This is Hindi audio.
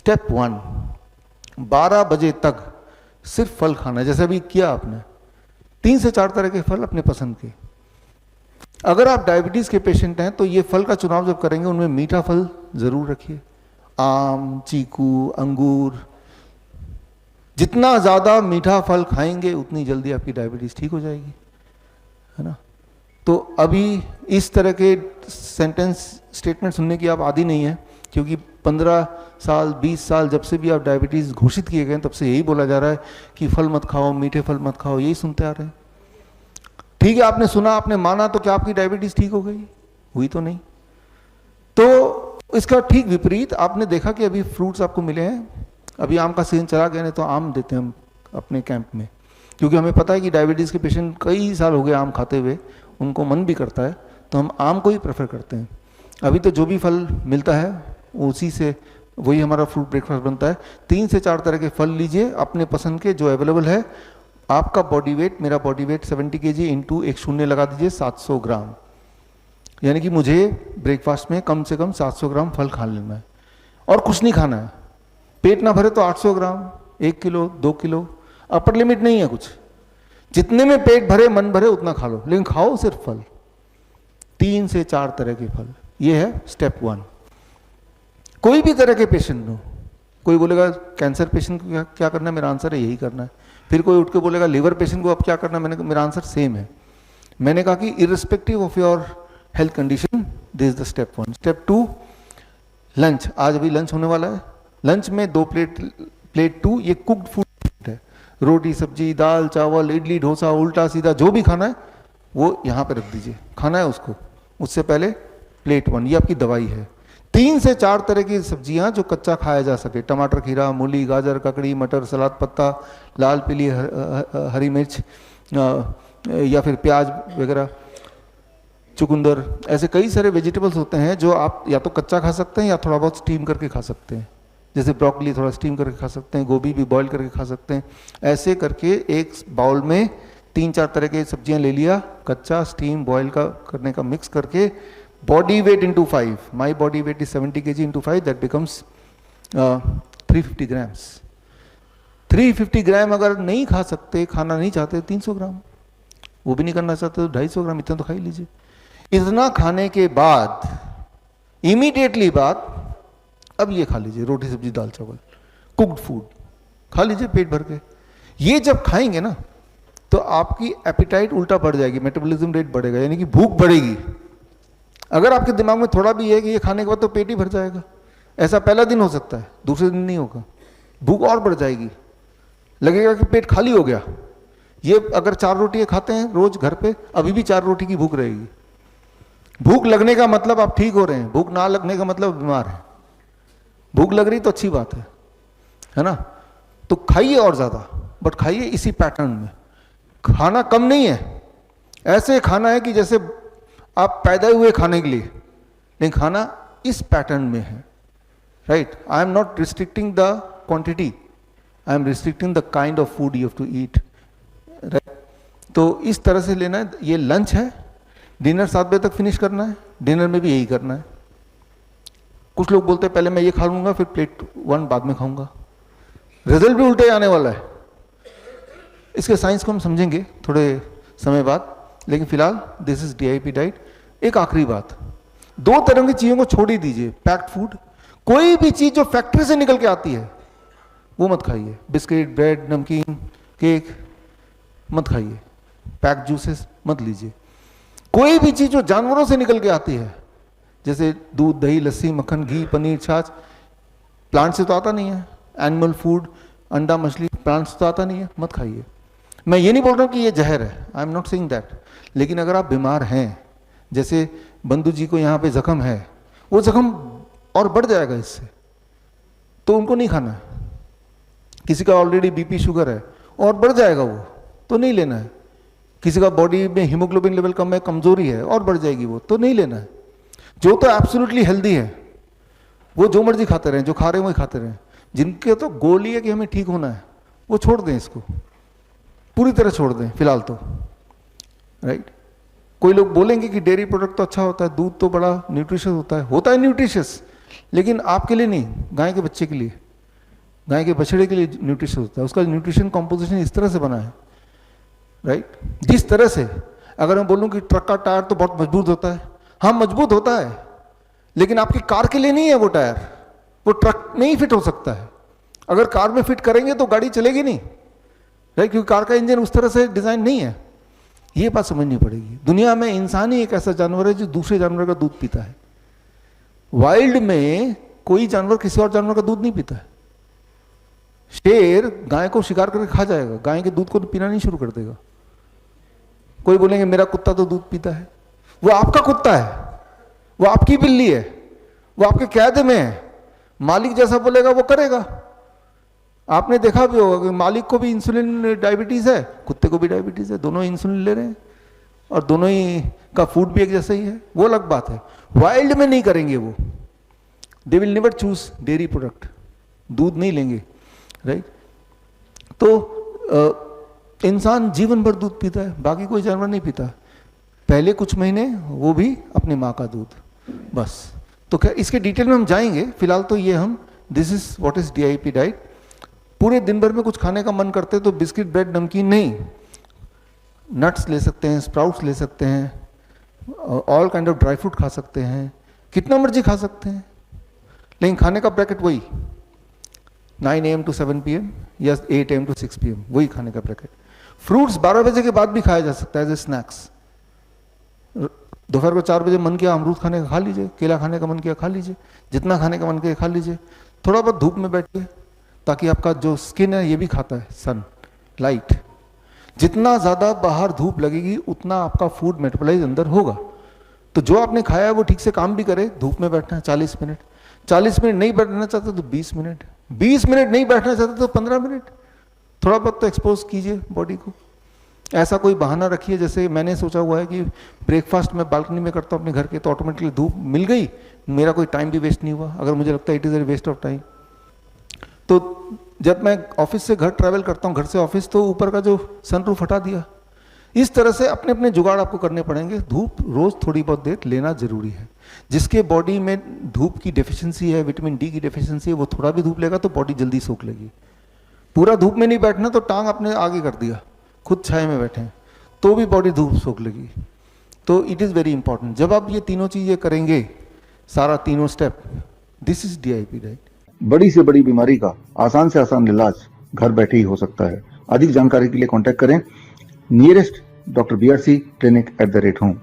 स्टेप 1, 12 बजे तक सिर्फ फल खाना है, जैसे अभी किया आपने। 3 से 4 तरह के फल अपने पसंद के। अगर आप डायबिटीज के पेशेंट हैं तो ये फल का चुनाव जब करेंगे उनमें मीठा फल जरूर रखिए, आम, चीकू, अंगूर। जितना ज्यादा मीठा फल खाएंगे उतनी जल्दी आपकी डायबिटीज ठीक हो जाएगी, है ना। तो अभी इस तरह के सेंटेंस स्टेटमेंट सुनने की आप आदी नहीं है, क्योंकि 15 साल 20 साल जब से भी आप डायबिटीज घोषित किए गए तब से यही बोला जा रहा है कि फल मत खाओ, मीठे फल मत खाओ, यही सुनते आ रहे हैं। ठीक है, आपने सुना, आपने माना, तो क्या आपकी डायबिटीज ठीक हो गई? हुई तो नहीं। तो इसका ठीक विपरीत आपने देखा कि अभी फ्रूट्स आपको मिले हैं, अभी आम का सीजन चला गया, नहीं तो आम देते हैं हम अपने कैंप में, क्योंकि हमें पता है कि डायबिटीज के पेशेंट कई साल हो गए आम खाते हुए, उनको मन भी करता है, तो हम आम को ही प्रेफर करते हैं। अभी तो जो भी फल मिलता है उसी से वही हमारा फ्रूट ब्रेकफास्ट बनता है। 3 से 4 तरह के फल लीजिए अपने पसंद के जो अवेलेबल है। आपका बॉडी वेट, मेरा बॉडी वेट 70 kg इंटू एक शून्य लगा दीजिए 700 ग्राम, यानी कि मुझे ब्रेकफास्ट में कम से कम 700 ग्राम फल खा लेना है और कुछ नहीं खाना है। पेट ना भरे तो 800 ग्राम, 1 किलो, 2 किलो, अपर लिमिट नहीं है कुछ। जितने में पेट भरे मन भरे उतना खा लो, लेकिन खाओ सिर्फ फल, 3 से 4 तरह के फल। ये है स्टेप 1। कोई भी तरह के पेशेंट हो, कोई बोलेगा कैंसर पेशेंट को क्या करना है, मेरा आंसर है यही करना है। फिर कोई उठ के बोलेगा लिवर पेशेंट को अब क्या करना है, मेरा आंसर सेम है। मैंने कहा कि irrespective of your health condition this is the step 1। Step 2, lunch. आज अभी लंच होने वाला है। लंच में 2 प्लेट 2 ये कुक्ड फूड है, रोटी सब्जी दाल चावल इडली डोसा उल्टा सीधा जो भी खाना है वो यहाँ पे रख दीजिए, खाना है उसको। उससे पहले प्लेट 1 ये आपकी दवाई है। 3 से 4 तरह की सब्जियां जो कच्चा खाया जा सके, टमाटर, खीरा, मूली, गाजर, ककड़ी, मटर, सलाद पत्ता, लाल पीली हरी मिर्च या फिर प्याज वगैरह, चुकंदर, ऐसे कई सारे वेजिटेबल्स होते हैं जो आप या तो कच्चा खा सकते हैं या थोड़ा बहुत स्टीम करके खा सकते हैं। जैसे ब्रोकली थोड़ा स्टीम करके खा सकते हैं, गोभी भी बॉईल करके खा सकते हैं। ऐसे करके एक बाउल में 3-4 तरह के सब्जियां ले लिया, कच्चा स्टीम बॉईल का करने का मिक्स करके, body weight into 5, my body weight is 70 kg into 5, that becomes 350 grams. 350 ग्राम अगर नहीं खा सकते, खाना नहीं चाहते, 300 ग्राम, वो भी नहीं करना चाहते तो 250 ग्राम, इतना तो खा ही लीजिए। इतना खाने के बाद इमीडिएटली बाद अब ये खा लीजिए, रोटी सब्जी दाल चावल, कुक्ड फूड खा लीजिए पेट भर के। ये जब खाएंगे ना तो आपकी एपिटाइट उल्टा बढ़ जाएगी, मेटाबॉलिज्म रेट बढ़ेगा, यानी कि भूख बढ़ेगी। अगर आपके दिमाग में थोड़ा भी है कि ये खाने के बाद तो पेट ही भर जाएगा, ऐसा पहला दिन हो सकता है, दूसरे दिन नहीं होगा, भूख और बढ़ जाएगी, लगेगा कि पेट खाली हो गया। ये अगर 4 रोटियां खाते हैं रोज घर पे, अभी भी 4 रोटी की भूख रहेगी। भूख लगने का मतलब आप ठीक हो रहे हैं, भूख ना लगने का मतलब बीमार है। भूख लग रही तो अच्छी बात है ना। तो खाइए और ज्यादा, बट खाइए इसी पैटर्न में। खाना कम नहीं है, ऐसे खाना है कि जैसे आप पैदा हुए खाने के लिए, लेकिन खाना इस पैटर्न में है, right. I am not restricting the quantity, I am restricting the kind of food you have to eat, right. तो इस तरह से लेना है। ये लंच है, डिनर 7 बजे तक फिनिश करना है, डिनर में भी यही करना है। कुछ लोग बोलते हैं पहले मैं ये खा लूंगा फिर प्लेट 1 बाद में खाऊंगा, रिजल्ट भी उल्टे आने वाला है। इसके साइंस को हम समझेंगे थोड़े समय बाद, लेकिन फिलहाल दिस इज DIP डाइट। एक आखिरी बात, 2 तरह की चीजों को छोड़ ही दीजिए। पैक्ड फूड, कोई भी चीज जो फैक्ट्री से निकल के आती है वो मत खाइए। बिस्किट, ब्रेड, नमकीन, केक मत खाइए। पैक्ड जूसेस मत लीजिए। कोई भी चीज जो जानवरों से निकल के आती है, जैसे दूध, दही, लस्सी, मक्खन, घी, पनीर, छाछ, प्लांट से तो आता नहीं है। एनिमल फूड, अंडा, मछली, प्लांट से तो आता नहीं है, मत खाइए। मैं ये नहीं बोल रहा हूँ कि ये जहर है, आई एम नॉट सेइंग दैट। लेकिन अगर आप बीमार हैं, जैसे बंधु जी को यहाँ पे जख्म है, वो जख्म और बढ़ जाएगा इससे, तो उनको नहीं खाना है। किसी का ऑलरेडी BP शुगर है और बढ़ जाएगा वो, तो नहीं लेना है। किसी का बॉडी में हीमोग्लोबिन लेवल कम है, कमजोरी है और बढ़ जाएगी वो, तो नहीं लेना है। जो तो एब्सोल्युटली हेल्दी है वो जो मर्जी खाते रहें, जो खा रहे हैं वही खाते रहें। जिनके तो गोल ही है कि हमें ठीक होना है, वो छोड़ दें, इसको पूरी तरह छोड़ दें फिलहाल तो, राइट। कोई लोग बोलेंगे कि डेयरी प्रोडक्ट तो अच्छा होता है, दूध तो बड़ा न्यूट्रिशियस होता है न्यूट्रिशियस, लेकिन आपके लिए नहीं, गाय के बच्चे के लिए, गाय के बछड़े के लिए न्यूट्रिशन होता है, उसका न्यूट्रिशन कॉम्पोजिशन इस तरह से बना है, राइट। जिस तरह से अगर मैं बोलूं कि ट्रक का टायर तो बहुत मजबूत होता है, हाँ मजबूत होता है, लेकिन आपकी कार के लिए नहीं है वो टायर, वो ट्रक में ही फिट हो सकता है। अगर कार में फिट करेंगे तो गाड़ी चलेगी नहीं, राइट, क्योंकि कार का इंजन उस तरह से डिजाइन नहीं है। ये बात समझनी पड़ेगी। दुनिया में इंसान ही एक ऐसा जानवर है जो दूसरे जानवर का दूध पीता है। वाइल्ड में कोई जानवर किसी और जानवर का दूध नहीं पीता है। शेर गाय को शिकार करके खा जाएगा, गाय के दूध को पीना नहीं शुरू कर देगा। कोई बोलेंगे मेरा कुत्ता तो दूध पीता है, वो आपका कुत्ता है, वो आपकी बिल्ली है, वो आपके कैद में है, मालिक जैसा बोलेगा वो करेगा। आपने देखा भी होगा कि मालिक को भी इंसुलिन डायबिटीज है, कुत्ते को भी डायबिटीज है, दोनों इंसुलिन ले रहे हैं और दोनों ही का फूड भी एक जैसा ही है, वो अलग बात है। वाइल्ड में नहीं करेंगे वो, they will never choose dairy product, दूध नहीं लेंगे, राइट। तो इंसान जीवन भर दूध पीता है, बाकी कोई जानवर नहीं पीता, पहले कुछ महीने वो भी अपनी माँ का दूध, बस। तो क्या इसके डिटेल में हम जाएंगे, फिलहाल तो ये हम this is what is DIP diet. पूरे दिन भर में कुछ खाने का मन करते तो बिस्किट ब्रेड नमकीन नहीं, नट्स ले सकते हैं, स्प्राउट्स ले सकते हैं, all kind of dry fruit खा सकते हैं, कितना मर्जी खा सकते हैं, लेकिन खाने का ब्रैकेट वही 9 AM to 7 PM या 8 AM to 6 PM, वही खाने का ब्रैकेट। फ्रूट्स 12 बजे के बाद भी खाया जा सकता है एज ए स्नैक्स। दोपहर को 4 बजे मन किया अमरूद खाने का खा लीजिए, केला खाने का मन किया खा लीजिए, जितना खाने का मन किया खा लीजिए। थोड़ा बहुत धूप में बैठिए ताकि आपका जो स्किन है ये भी खाता है सन लाइट। जितना ज़्यादा बाहर धूप लगेगी उतना आपका फूड मेटाबोलाइज अंदर होगा। तो जो आपने खाया है वो ठीक से काम भी करे। धूप में बैठना है 40 मिनट, 40 मिनट नहीं बैठना चाहते तो 20 मिनट, 20 मिनट नहीं बैठना चाहते तो 15 मिनट। थोड़ा बहुत तो एक्सपोज कीजिए बॉडी को। ऐसा कोई बहाना रखिए, जैसे मैंने सोचा हुआ है कि ब्रेकफास्ट मैं बालकनी में करता हूँ अपने घर के, तो ऑटोमेटिकली धूप मिल गई, मेरा कोई टाइम भी वेस्ट नहीं हुआ। अगर मुझे लगता है it is a waste of time, तो जब मैं ऑफिस से घर ट्रैवल करता हूँ, घर से ऑफिस, तो ऊपर का जो सनरूफ हटा दिया। इस तरह से अपने अपने जुगाड़ आपको करने पड़ेंगे। धूप रोज थोड़ी बहुत देर लेना जरूरी है। जिसके बॉडी में धूप की डेफिशिएंसी है, विटामिन डी की डेफिशिएंसी है, वो थोड़ा भी धूप लेगा तो बॉडी जल्दी सोख लेगी। पूरा धूप में नहीं बैठना तो टांग अपने आगे कर दिया, खुद छाए में बैठे तो भी बॉडी धूप सोख लेगी। तो इट इज़ वेरी इंपॉर्टेंट। जब आप ये तीनों चीज़ें करेंगे, सारा तीनों step, this is DIP diet. बड़ी से बड़ी बीमारी का आसान से आसान इलाज घर बैठे ही हो सकता है। अधिक जानकारी के लिए कांटेक्ट करें nearest doctor BRC clinic @home।